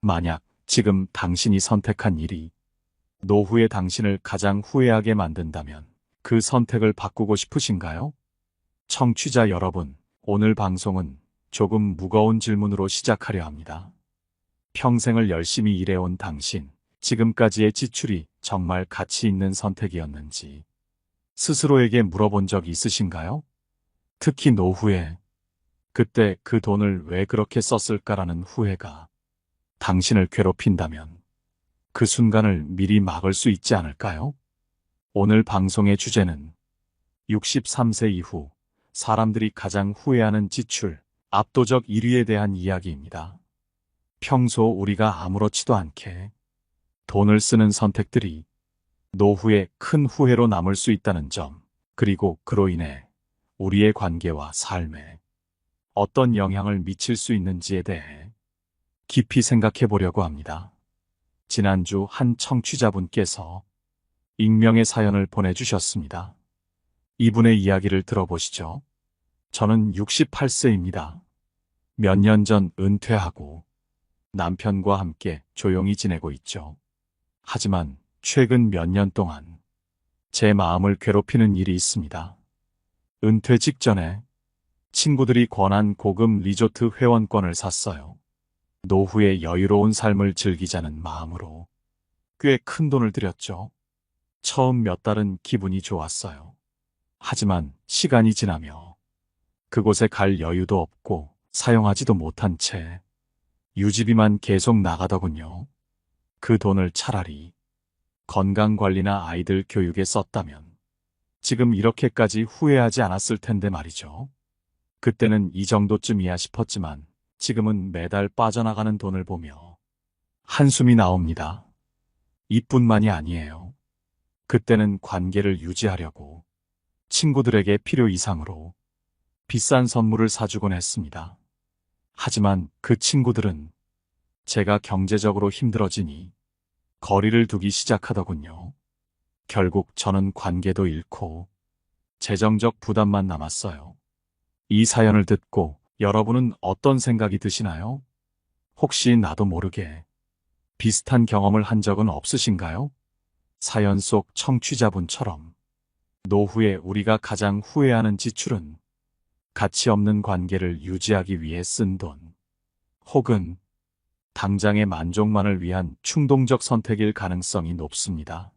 만약 지금 당신이 선택한 일이 노후의 당신을 가장 후회하게 만든다면 그 선택을 바꾸고 싶으신가요? 청취자 여러분, 오늘 방송은 조금 무거운 질문으로 시작하려 합니다. 평생을 열심히 일해온 당신, 지금까지의 지출이 정말 가치 있는 선택이었는지 스스로에게 물어본 적 있으신가요? 특히 노후에 그때 그 돈을 왜 그렇게 썼을까라는 후회가 당신을 괴롭힌다면 그 순간을 미리 막을 수 있지 않을까요? 오늘 방송의 주제는 63세 이후 사람들이 가장 후회하는 지출, 압도적 1위에 대한 이야기입니다. 평소 우리가 아무렇지도 않게 돈을 쓰는 선택들이 노후에 큰 후회로 남을 수 있다는 점, 그리고 그로 인해 우리의 관계와 삶에 어떤 영향을 미칠 수 있는지에 대해 깊이 생각해 보려고 합니다. 지난주 한 청취자분께서 익명의 사연을 보내주셨습니다. 이분의 이야기를 들어보시죠. 저는 68세입니다. 몇 년 전 은퇴하고 남편과 함께 조용히 지내고 있죠. 하지만 최근 몇 년 동안 제 마음을 괴롭히는 일이 있습니다. 은퇴 직전에 친구들이 권한 고급 리조트 회원권을 샀어요. 노후의 여유로운 삶을 즐기자는 마음으로 꽤 큰 돈을 들였죠. 처음 몇 달은 기분이 좋았어요. 하지만 시간이 지나며 그곳에 갈 여유도 없고 사용하지도 못한 채 유지비만 계속 나가더군요. 그 돈을 차라리 건강관리나 아이들 교육에 썼다면 지금 이렇게까지 후회하지 않았을 텐데 말이죠. 그때는 이 정도쯤이야 싶었지만 지금은 매달 빠져나가는 돈을 보며 한숨이 나옵니다. 이뿐만이 아니에요. 그때는 관계를 유지하려고 친구들에게 필요 이상으로 비싼 선물을 사주곤 했습니다. 하지만 그 친구들은 제가 경제적으로 힘들어지니 거리를 두기 시작하더군요. 결국 저는 관계도 잃고 재정적 부담만 남았어요. 이 사연을 듣고 여러분은 어떤 생각이 드시나요? 혹시 나도 모르게 비슷한 경험을 한 적은 없으신가요? 사연 속 청취자분처럼 노후에 우리가 가장 후회하는 지출은 가치 없는 관계를 유지하기 위해 쓴 돈, 혹은 당장의 만족만을 위한 충동적 선택일 가능성이 높습니다.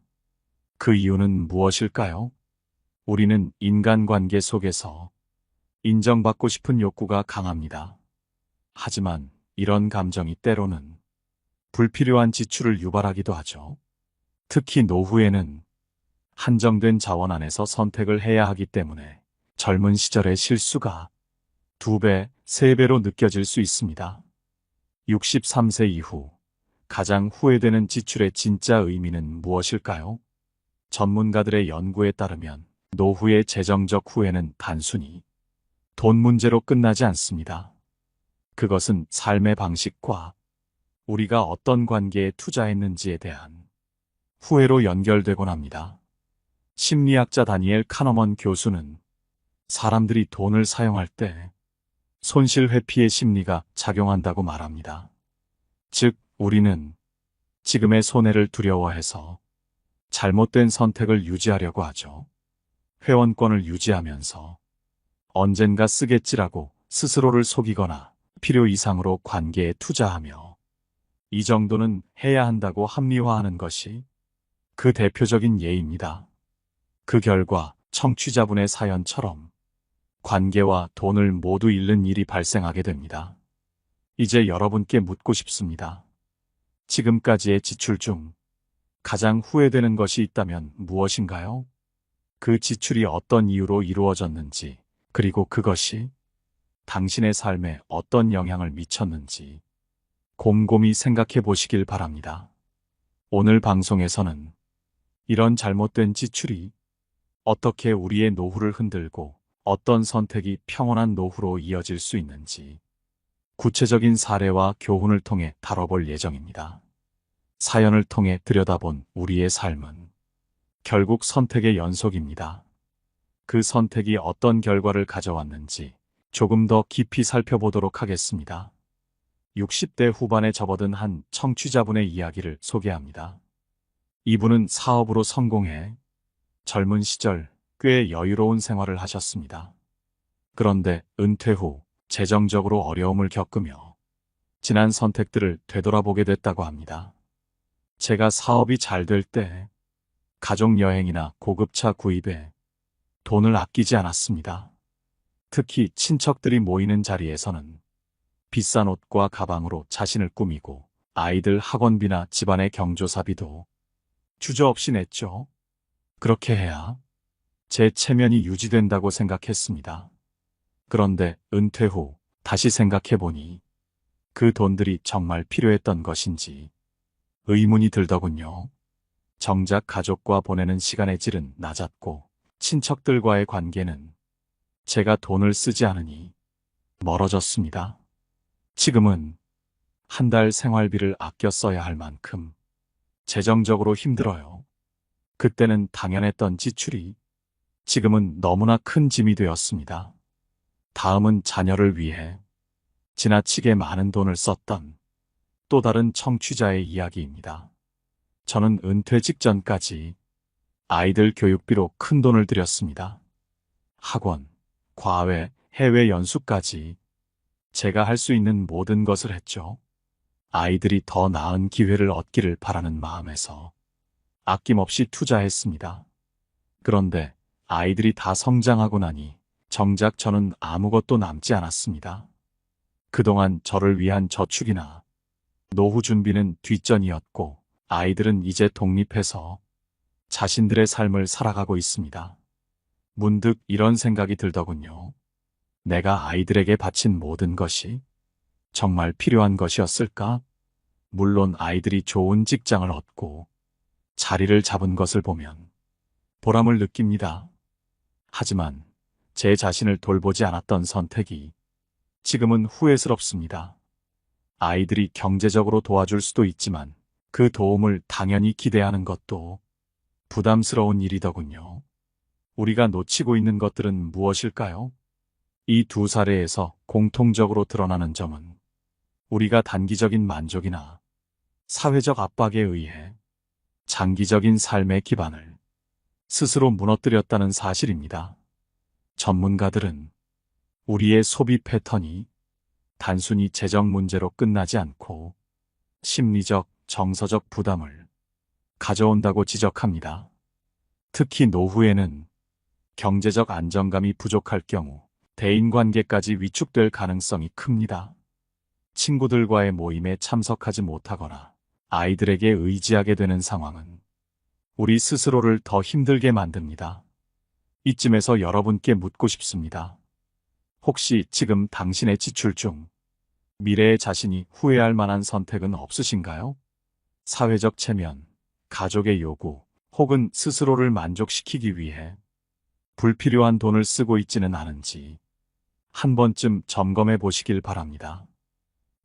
그 이유는 무엇일까요? 우리는 인간관계 속에서 인정받고 싶은 욕구가 강합니다. 하지만 이런 감정이 때로는 불필요한 지출을 유발하기도 하죠. 특히 노후에는 한정된 자원 안에서 선택을 해야 하기 때문에 젊은 시절의 실수가 2배, 3배로 느껴질 수 있습니다. 63세 이후 가장 후회되는 지출의 진짜 의미는 무엇일까요? 전문가들의 연구에 따르면 노후의 재정적 후회는 단순히 돈 문제로 끝나지 않습니다. 그것은 삶의 방식과 우리가 어떤 관계에 투자했는지에 대한 후회로 연결되곤 합니다. 심리학자 다니엘 카너먼 교수는 사람들이 돈을 사용할 때 손실 회피의 심리가 작용한다고 말합니다. 즉, 우리는 지금의 손해를 두려워해서 잘못된 선택을 유지하려고 하죠. 회원권을 유지하면서 언젠가 쓰겠지라고 스스로를 속이거나 필요 이상으로 관계에 투자하며 이 정도는 해야 한다고 합리화하는 것이 그 대표적인 예입니다. 그 결과 청취자분의 사연처럼 관계와 돈을 모두 잃는 일이 발생하게 됩니다. 이제 여러분께 묻고 싶습니다. 지금까지의 지출 중 가장 후회되는 것이 있다면 무엇인가요? 그 지출이 어떤 이유로 이루어졌는지, 그리고 그것이 당신의 삶에 어떤 영향을 미쳤는지 곰곰이 생각해 보시길 바랍니다. 오늘 방송에서는 이런 잘못된 지출이 어떻게 우리의 노후를 흔들고 어떤 선택이 평온한 노후로 이어질 수 있는지 구체적인 사례와 교훈을 통해 다뤄볼 예정입니다. 사연을 통해 들여다본 우리의 삶은 결국 선택의 연속입니다. 그 선택이 어떤 결과를 가져왔는지 조금 더 깊이 살펴보도록 하겠습니다. 60대 후반에 접어든 한 청취자분의 이야기를 소개합니다. 이분은 사업으로 성공해 젊은 시절 꽤 여유로운 생활을 하셨습니다. 그런데 은퇴 후 재정적으로 어려움을 겪으며 지난 선택들을 되돌아보게 됐다고 합니다. 제가 사업이 잘 될 때 가족 여행이나 고급차 구입에 돈을 아끼지 않았습니다. 특히 친척들이 모이는 자리에서는 비싼 옷과 가방으로 자신을 꾸미고 아이들 학원비나 집안의 경조사비도 주저없이 냈죠. 그렇게 해야 제 체면이 유지된다고 생각했습니다. 그런데 은퇴 후 다시 생각해보니 그 돈들이 정말 필요했던 것인지 의문이 들더군요. 정작 가족과 보내는 시간의 질은 낮았고 친척들과의 관계는 제가 돈을 쓰지 않으니 멀어졌습니다. 지금은 한 달 생활비를 아껴 써야 할 만큼 재정적으로 힘들어요. 그때는 당연했던 지출이 지금은 너무나 큰 짐이 되었습니다. 다음은 자녀를 위해 지나치게 많은 돈을 썼던 또 다른 청취자의 이야기입니다. 저는 은퇴 직전까지 아이들 교육비로 큰 돈을 들였습니다. 학원, 과외, 해외 연수까지 제가 할 수 있는 모든 것을 했죠. 아이들이 더 나은 기회를 얻기를 바라는 마음에서 아낌없이 투자했습니다. 그런데 아이들이 다 성장하고 나니 정작 저는 아무것도 남지 않았습니다. 그동안 저를 위한 저축이나 노후 준비는 뒷전이었고 아이들은 이제 독립해서 자신들의 삶을 살아가고 있습니다. 문득 이런 생각이 들더군요. 내가 아이들에게 바친 모든 것이 정말 필요한 것이었을까? 물론 아이들이 좋은 직장을 얻고 자리를 잡은 것을 보면 보람을 느낍니다. 하지만 제 자신을 돌보지 않았던 선택이 지금은 후회스럽습니다. 아이들이 경제적으로 도와줄 수도 있지만 그 도움을 당연히 기대하는 것도 부담스러운 일이더군요. 우리가 놓치고 있는 것들은 무엇일까요? 이 두 사례에서 공통적으로 드러나는 점은 우리가 단기적인 만족이나 사회적 압박에 의해 장기적인 삶의 기반을 스스로 무너뜨렸다는 사실입니다. 전문가들은 우리의 소비 패턴이 단순히 재정 문제로 끝나지 않고 심리적, 정서적 부담을 가져온다고 지적합니다. 특히 노후에는 경제적 안정감이 부족할 경우 대인관계까지 위축될 가능성이 큽니다. 친구들과의 모임에 참석하지 못하거나 아이들에게 의지하게 되는 상황은 우리 스스로를 더 힘들게 만듭니다. 이쯤에서 여러분께 묻고 싶습니다. 혹시 지금 당신의 지출 중 미래의 자신이 후회할 만한 선택은 없으신가요? 사회적 체면, 가족의 요구, 혹은 스스로를 만족시키기 위해 불필요한 돈을 쓰고 있지는 않은지 한 번쯤 점검해 보시길 바랍니다.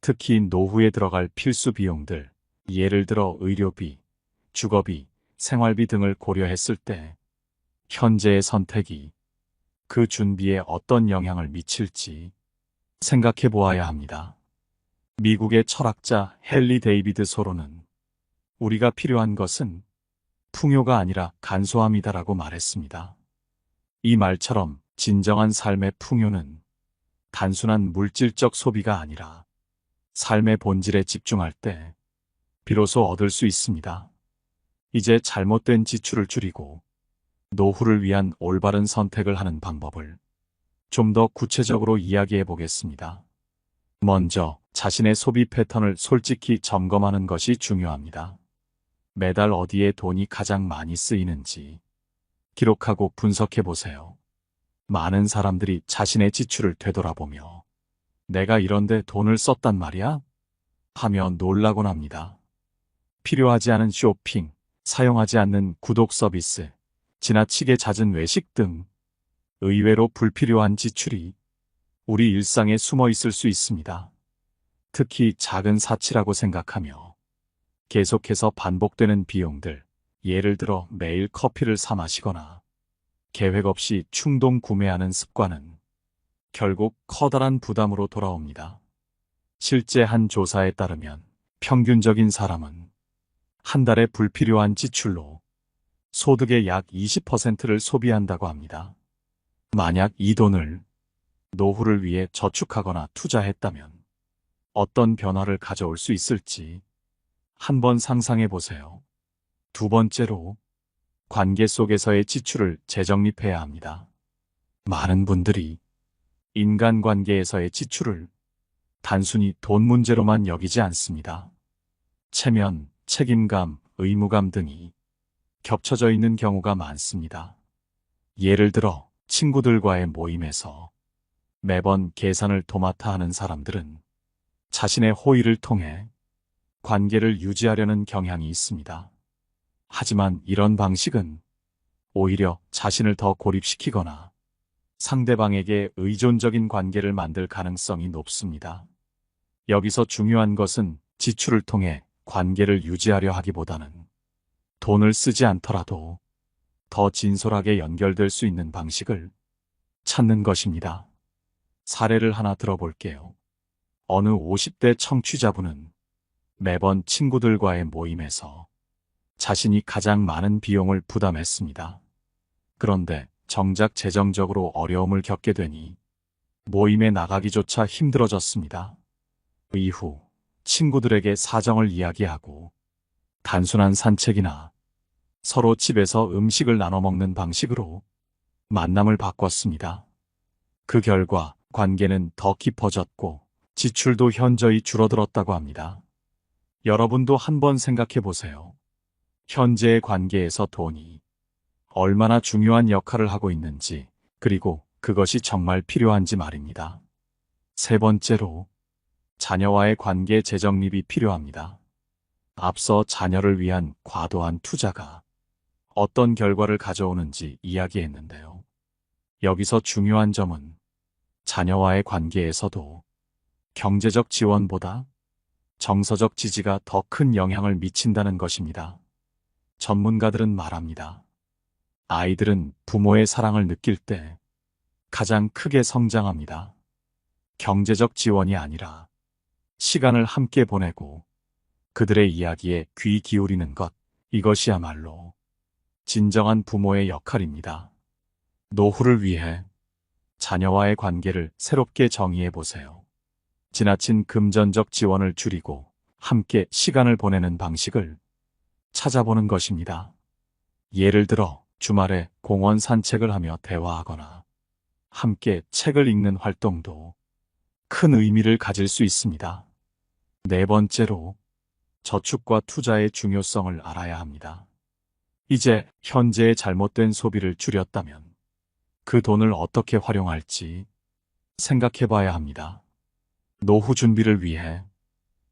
특히 노후에 들어갈 필수 비용들, 예를 들어 의료비, 주거비, 생활비 등을 고려했을 때 현재의 선택이 그 준비에 어떤 영향을 미칠지 생각해 보아야 합니다. 미국의 철학자 헨리 데이비드 소로는 우리가 필요한 것은 풍요가 아니라 간소함이다라고 말했습니다. 이 말처럼 진정한 삶의 풍요는 단순한 물질적 소비가 아니라 삶의 본질에 집중할 때 비로소 얻을 수 있습니다. 이제 잘못된 지출을 줄이고 노후를 위한 올바른 선택을 하는 방법을 좀 더 구체적으로 이야기해 보겠습니다. 먼저 자신의 소비 패턴을 솔직히 점검하는 것이 중요합니다. 매달 어디에 돈이 가장 많이 쓰이는지 기록하고 분석해 보세요. 많은 사람들이 자신의 지출을 되돌아보며 내가 이런데 돈을 썼단 말이야? 하며 놀라곤 합니다. 필요하지 않은 쇼핑, 사용하지 않는 구독 서비스, 지나치게 잦은 외식 등 의외로 불필요한 지출이 우리 일상에 숨어 있을 수 있습니다. 특히 작은 사치라고 생각하며 계속해서 반복되는 비용들, 예를 들어 매일 커피를 사 마시거나 계획 없이 충동 구매하는 습관은 결국 커다란 부담으로 돌아옵니다. 실제 한 조사에 따르면 평균적인 사람은 한 달에 불필요한 지출로 소득의 약 20%를 소비한다고 합니다. 만약 이 돈을 노후를 위해 저축하거나 투자했다면 어떤 변화를 가져올 수 있을지 한번 상상해 보세요. 두 번째로, 관계 속에서의 지출을 재정립해야 합니다. 많은 분들이 인간관계에서의 지출을 단순히 돈 문제로만 여기지 않습니다. 체면, 책임감, 의무감 등이 겹쳐져 있는 경우가 많습니다. 예를 들어 친구들과의 모임에서 매번 계산을 도맡아 하는 사람들은 자신의 호의를 통해 관계를 유지하려는 경향이 있습니다. 하지만 이런 방식은 오히려 자신을 더 고립시키거나 상대방에게 의존적인 관계를 만들 가능성이 높습니다. 여기서 중요한 것은 지출을 통해 관계를 유지하려 하기보다는 돈을 쓰지 않더라도 더 진솔하게 연결될 수 있는 방식을 찾는 것입니다. 사례를 하나 들어볼게요. 어느 50대 청취자분은 매번 친구들과의 모임에서 자신이 가장 많은 비용을 부담했습니다. 그런데 정작 재정적으로 어려움을 겪게 되니 모임에 나가기조차 힘들어졌습니다. 이후 친구들에게 사정을 이야기하고 단순한 산책이나 서로 집에서 음식을 나눠 먹는 방식으로 만남을 바꿨습니다. 그 결과 관계는 더 깊어졌고 지출도 현저히 줄어들었다고 합니다. 여러분도 한번 생각해 보세요. 현재의 관계에서 돈이 얼마나 중요한 역할을 하고 있는지, 그리고 그것이 정말 필요한지 말입니다. 세 번째로, 자녀와의 관계 재정립이 필요합니다. 앞서 자녀를 위한 과도한 투자가 어떤 결과를 가져오는지 이야기했는데요. 여기서 중요한 점은 자녀와의 관계에서도 경제적 지원보다 정서적 지지가 더 큰 영향을 미친다는 것입니다. 전문가들은 말합니다. 아이들은 부모의 사랑을 느낄 때 가장 크게 성장합니다. 경제적 지원이 아니라 시간을 함께 보내고 그들의 이야기에 귀 기울이는 것, 이것이야말로 진정한 부모의 역할입니다. 노후를 위해 자녀와의 관계를 새롭게 정의해 보세요. 지나친 금전적 지원을 줄이고 함께 시간을 보내는 방식을 찾아보는 것입니다. 예를 들어 주말에 공원 산책을 하며 대화하거나 함께 책을 읽는 활동도 큰 의미를 가질 수 있습니다. 네 번째로, 저축과 투자의 중요성을 알아야 합니다. 이제 현재의 잘못된 소비를 줄였다면 그 돈을 어떻게 활용할지 생각해 봐야 합니다. 노후 준비를 위해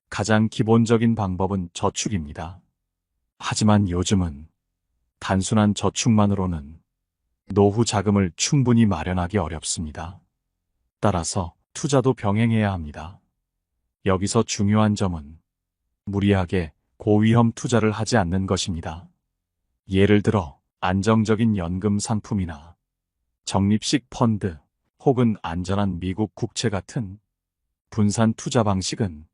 가장 기본적인 방법은 저축입니다. 하지만 요즘은 단순한 저축만으로는 노후 자금을 충분히 마련하기 어렵습니다. 따라서 투자도 병행해야 합니다. 여기서 중요한 점은 무리하게 고위험 투자를 하지 않는 것입니다. 예를 들어 안정적인 연금 상품이나 적립식 펀드 혹은 안전한 미국 국채 같은 분산 투자 방식은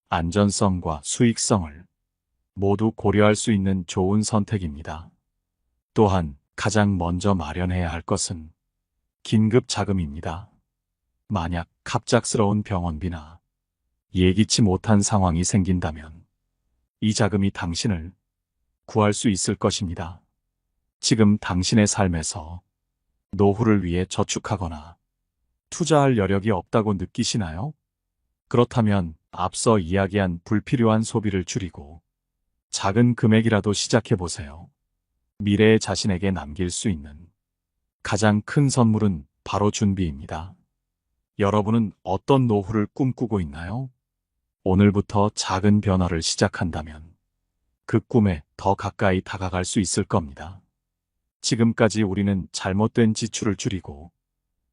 안전성과 수익성을 모두 고려할 수 있는 좋은 선택입니다. 또한 가장 먼저 마련해야 할 것은 긴급 자금입니다. 만약 갑작스러운 병원비나 예기치 못한 상황이 생긴다면 이 자금이 당신을 구할 수 있을 것입니다. 지금 당신의 삶에서 노후를 위해 저축하거나 투자할 여력이 없다고 느끼시나요? 그렇다면 앞서 이야기한 불필요한 소비를 줄이고 작은 금액이라도 시작해 보세요. 미래의 자신에게 남길 수 있는 가장 큰 선물은 바로 준비입니다. 여러분은 어떤 노후를 꿈꾸고 있나요? 오늘부터 작은 변화를 시작한다면 그 꿈에 더 가까이 다가갈 수 있을 겁니다. 지금까지 우리는 잘못된 지출을 줄이고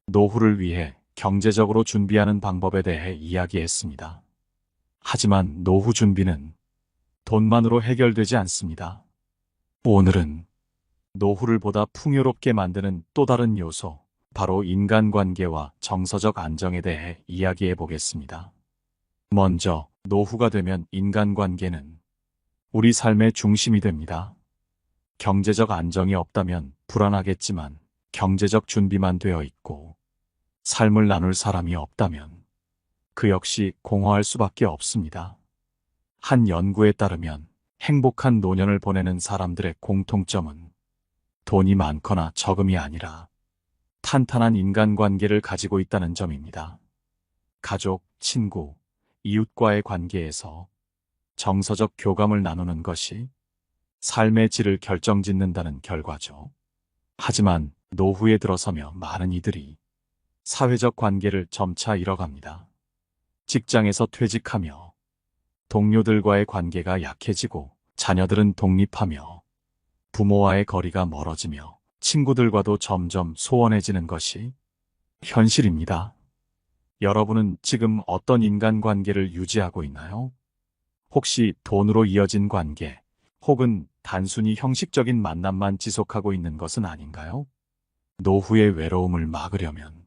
노후를 위해 경제적으로 준비하는 방법에 대해 이야기했습니다. 하지만 노후 준비는 돈만으로 해결되지 않습니다. 오늘은 노후를 보다 풍요롭게 만드는 또 다른 요소, 바로 인간관계와 정서적 안정에 대해 이야기해 보겠습니다. 먼저 노후가 되면 인간관계는 우리 삶의 중심이 됩니다. 경제적 안정이 없다면 불안하겠지만 경제적 준비만 되어 있고 삶을 나눌 사람이 없다면 그 역시 공허할 수밖에 없습니다. 한 연구에 따르면 행복한 노년을 보내는 사람들의 공통점은 돈이 많거나 적음이 아니라 탄탄한 인간관계를 가지고 있다는 점입니다. 가족, 친구, 이웃과의 관계에서 정서적 교감을 나누는 것이 삶의 질을 결정짓는다는 결과죠. 하지만 노후에 들어서며 많은 이들이 사회적 관계를 점차 잃어갑니다. 직장에서 퇴직하며 동료들과의 관계가 약해지고 자녀들은 독립하며 부모와의 거리가 멀어지며 친구들과도 점점 소원해지는 것이 현실입니다. 여러분은 지금 어떤 인간관계를 유지하고 있나요? 혹시 돈으로 이어진 관계, 혹은 단순히 형식적인 만남만 지속하고 있는 것은 아닌가요? 노후의 외로움을 막으려면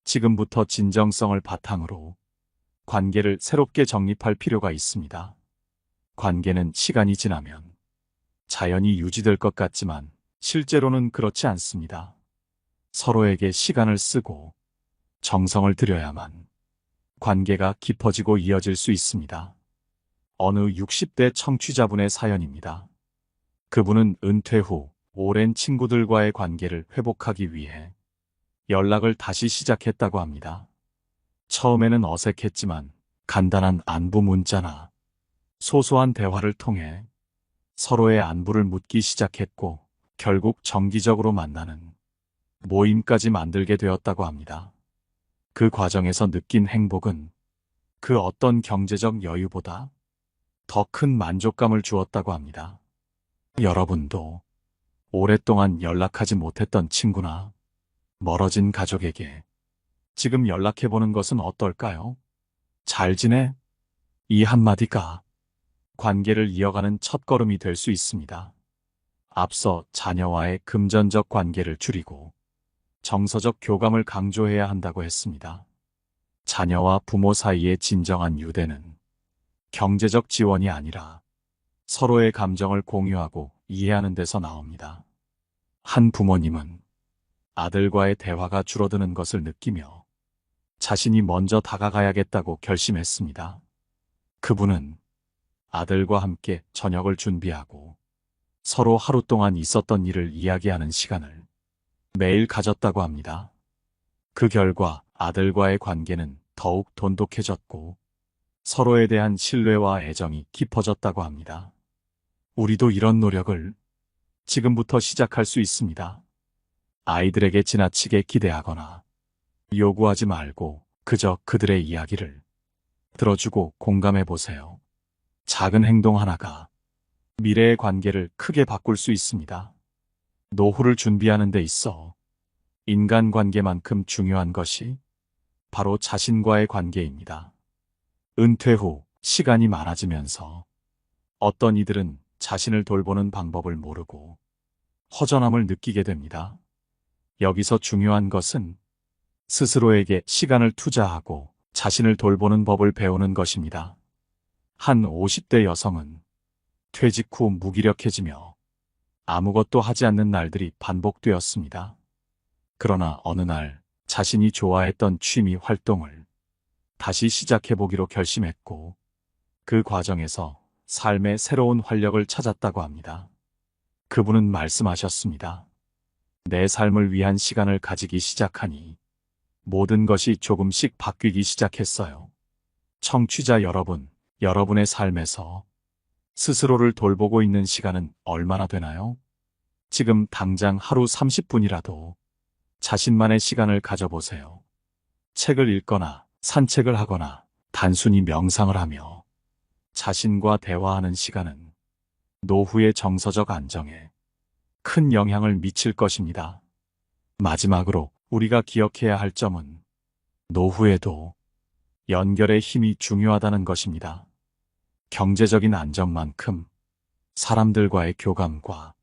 지금부터 진정성을 바탕으로 관계를 새롭게 정립할 필요가 있습니다. 관계는 시간이 지나면 자연히 유지될 것 같지만 실제로는 그렇지 않습니다. 서로에게 시간을 쓰고 정성을 들여야만 관계가 깊어지고 이어질 수 있습니다. 어느 60대 청취자분의 사연입니다. 그분은 은퇴 후 오랜 친구들과의 관계를 회복하기 위해 연락을 다시 시작했다고 합니다. 처음에는 어색했지만 간단한 안부 문자나 소소한 대화를 통해 서로의 안부를 묻기 시작했고 결국 정기적으로 만나는 모임까지 만들게 되었다고 합니다. 그 과정에서 느낀 행복은 그 어떤 경제적 여유보다 더 큰 만족감을 주었다고 합니다. 여러분도 오랫동안 연락하지 못했던 친구나 멀어진 가족에게 지금 연락해보는 것은 어떨까요? 잘 지내? 이 한마디가 관계를 이어가는 첫걸음이 될 수 있습니다. 앞서 자녀와의 금전적 관계를 줄이고 정서적 교감을 강조해야 한다고 했습니다. 자녀와 부모 사이의 진정한 유대는 경제적 지원이 아니라 서로의 감정을 공유하고 이해하는 데서 나옵니다. 한 부모님은 아들과의 대화가 줄어드는 것을 느끼며 자신이 먼저 다가가야겠다고 결심했습니다. 그분은 아들과 함께 저녁을 준비하고 서로 하루 동안 있었던 일을 이야기하는 시간을 매일 가졌다고 합니다. 그 결과 아들과의 관계는 더욱 돈독해졌고 서로에 대한 신뢰와 애정이 깊어졌다고 합니다. 우리도 이런 노력을 지금부터 시작할 수 있습니다. 아이들에게 지나치게 기대하거나 요구하지 말고 그저 그들의 이야기를 들어주고 공감해 보세요. 작은 행동 하나가 미래의 관계를 크게 바꿀 수 있습니다. 노후를 준비하는 데 있어 인간관계만큼 중요한 것이 바로 자신과의 관계입니다. 은퇴 후 시간이 많아지면서 어떤 이들은 자신을 돌보는 방법을 모르고 허전함을 느끼게 됩니다. 여기서 중요한 것은 스스로에게 시간을 투자하고 자신을 돌보는 법을 배우는 것입니다. 한 50대 여성은 퇴직 후 무기력해지며 아무것도 하지 않는 날들이 반복되었습니다. 그러나 어느 날 자신이 좋아했던 취미 활동을 다시 시작해보기로 결심했고 그 과정에서 삶의 새로운 활력을 찾았다고 합니다. 그분은 말씀하셨습니다. 내 삶을 위한 시간을 가지기 시작하니 모든 것이 조금씩 바뀌기 시작했어요. 청취자 여러분, 여러분의 삶에서 스스로를 돌보고 있는 시간은 얼마나 되나요? 지금 당장 하루 30분이라도 자신만의 시간을 가져보세요. 책을 읽거나 산책을 하거나 단순히 명상을 하며 자신과 대화하는 시간은 노후의 정서적 안정에 큰 영향을 미칠 것입니다. 마지막으로 우리가 기억해야 할 점은 노후에도 연결의 힘이 중요하다는 것입니다. 경제적인 안정만큼 사람들과의 교감과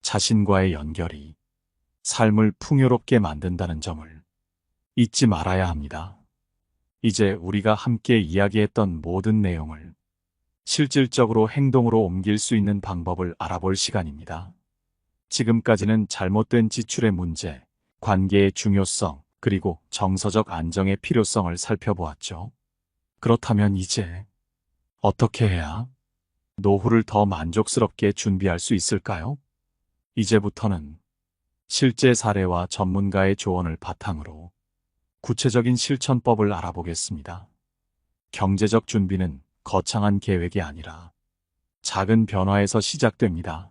자신과의 연결이 삶을 풍요롭게 만든다는 점을 잊지 말아야 합니다. 이제 우리가 함께 이야기했던 모든 내용을 실질적으로 행동으로 옮길 수 있는 방법을 알아볼 시간입니다. 지금까지는 잘못된 지출의 문제, 관계의 중요성, 그리고 정서적 안정의 필요성을 살펴보았죠. 그렇다면 이제 어떻게 해야 노후를 더 만족스럽게 준비할 수 있을까요? 이제부터는 실제 사례와 전문가의 조언을 바탕으로 구체적인 실천법을 알아보겠습니다. 경제적 준비는 거창한 계획이 아니라 작은 변화에서 시작됩니다.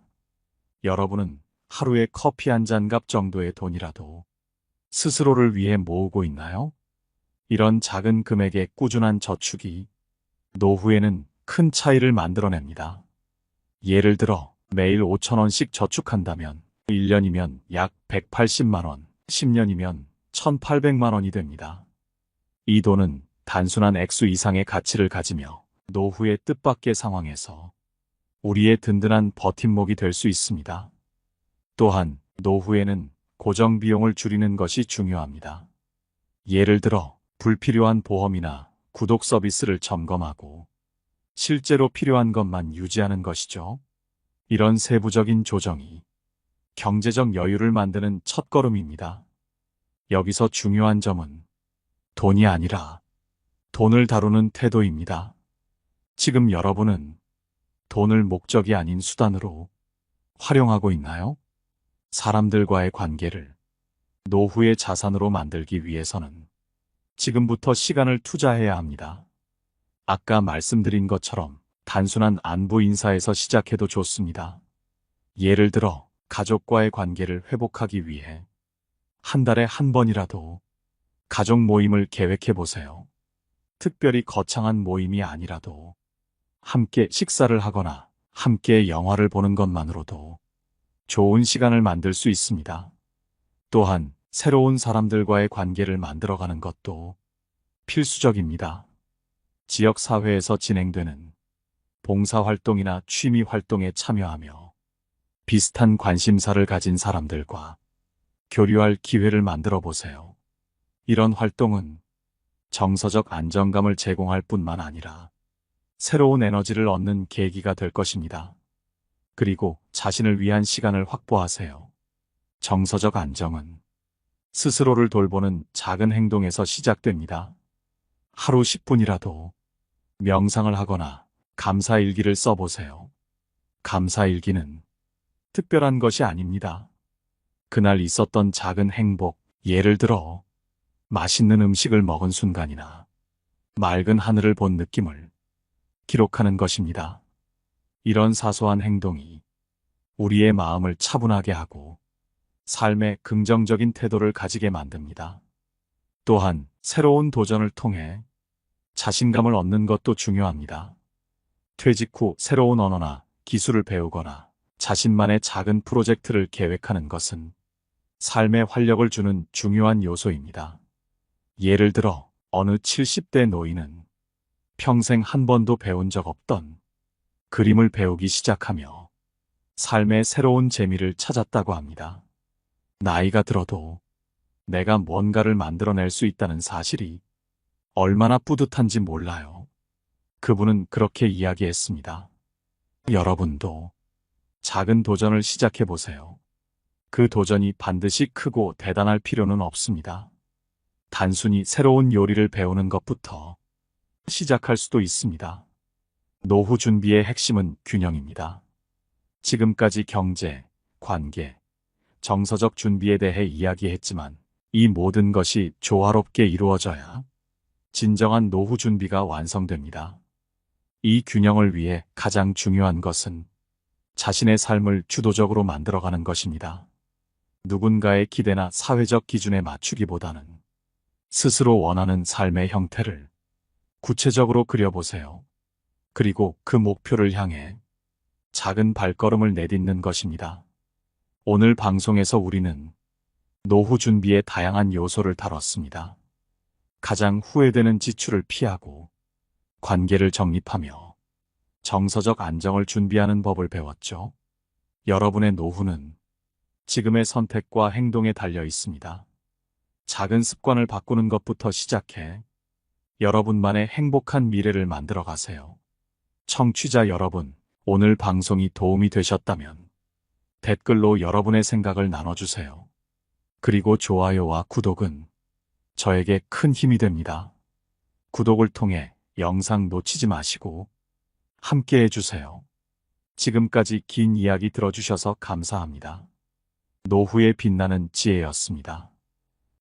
여러분은 하루에 커피 한 잔 값 정도의 돈이라도 스스로를 위해 모으고 있나요? 이런 작은 금액의 꾸준한 저축이 노후에는 큰 차이를 만들어냅니다. 예를 들어 매일 5,000원씩 저축한다면 1년이면 약 180만 원, 10년이면 1,800만 원이 됩니다. 이 돈은 단순한 액수 이상의 가치를 가지며 노후의 뜻밖의 상황에서 우리의 든든한 버팀목이 될 수 있습니다. 또한 노후에는 고정 비용을 줄이는 것이 중요합니다. 예를 들어 불필요한 보험이나 구독 서비스를 점검하고 실제로 필요한 것만 유지하는 것이죠. 이런 세부적인 조정이 경제적 여유를 만드는 첫걸음입니다. 여기서 중요한 점은 돈이 아니라 돈을 다루는 태도입니다. 지금 여러분은 돈을 목적이 아닌 수단으로 활용하고 있나요? 사람들과의 관계를 노후의 자산으로 만들기 위해서는 지금부터 시간을 투자해야 합니다. 아까 말씀드린 것처럼 단순한 안부 인사에서 시작해도 좋습니다. 예를 들어 가족과의 관계를 회복하기 위해 한 달에 한 번이라도 가족 모임을 계획해 보세요. 특별히 거창한 모임이 아니라도 함께 식사를 하거나 함께 영화를 보는 것만으로도 좋은 시간을 만들 수 있습니다. 또한 새로운 사람들과의 관계를 만들어가는 것도 필수적입니다. 지역사회에서 진행되는 봉사활동이나 취미활동에 참여하며 비슷한 관심사를 가진 사람들과 교류할 기회를 만들어 보세요. 이런 활동은 정서적 안정감을 제공할 뿐만 아니라 새로운 에너지를 얻는 계기가 될 것입니다. 그리고 자신을 위한 시간을 확보하세요. 정서적 안정은 스스로를 돌보는 작은 행동에서 시작됩니다. 하루 10분이라도 명상을 하거나 감사일기를 써보세요. 감사일기는 특별한 것이 아닙니다. 그날 있었던 작은 행복, 예를 들어 맛있는 음식을 먹은 순간이나 맑은 하늘을 본 느낌을 기록하는 것입니다. 이런 사소한 행동이 우리의 마음을 차분하게 하고 삶에 긍정적인 태도를 가지게 만듭니다. 또한 새로운 도전을 통해 자신감을 얻는 것도 중요합니다. 퇴직 후 새로운 언어나 기술을 배우거나 자신만의 작은 프로젝트를 계획하는 것은 삶에 활력을 주는 중요한 요소입니다. 예를 들어 어느 70대 노인은 평생 한 번도 배운 적 없던 그림을 배우기 시작하며 삶의 새로운 재미를 찾았다고 합니다. 나이가 들어도 내가 뭔가를 만들어낼 수 있다는 사실이 얼마나 뿌듯한지 몰라요. 그분은 그렇게 이야기했습니다. 여러분도 작은 도전을 시작해 보세요. 그 도전이 반드시 크고 대단할 필요는 없습니다. 단순히 새로운 요리를 배우는 것부터 시작할 수도 있습니다. 노후 준비의 핵심은 균형입니다. 지금까지 경제, 관계, 정서적 준비에 대해 이야기했지만 이 모든 것이 조화롭게 이루어져야 진정한 노후 준비가 완성됩니다. 이 균형을 위해 가장 중요한 것은 자신의 삶을 주도적으로 만들어가는 것입니다. 누군가의 기대나 사회적 기준에 맞추기보다는 스스로 원하는 삶의 형태를 구체적으로 그려보세요. 그리고 그 목표를 향해 작은 발걸음을 내딛는 것입니다. 오늘 방송에서 우리는 노후 준비의 다양한 요소를 다뤘습니다. 가장 후회되는 지출을 피하고 관계를 정립하며 정서적 안정을 준비하는 법을 배웠죠. 여러분의 노후는 지금의 선택과 행동에 달려 있습니다. 작은 습관을 바꾸는 것부터 시작해 여러분만의 행복한 미래를 만들어 가세요. 청취자 여러분, 오늘 방송이 도움이 되셨다면 댓글로 여러분의 생각을 나눠주세요. 그리고 좋아요와 구독은 저에게 큰 힘이 됩니다. 구독을 통해 영상 놓치지 마시고 함께 해주세요. 지금까지 긴 이야기 들어주셔서 감사합니다. 노후에 빛나는 지혜였습니다.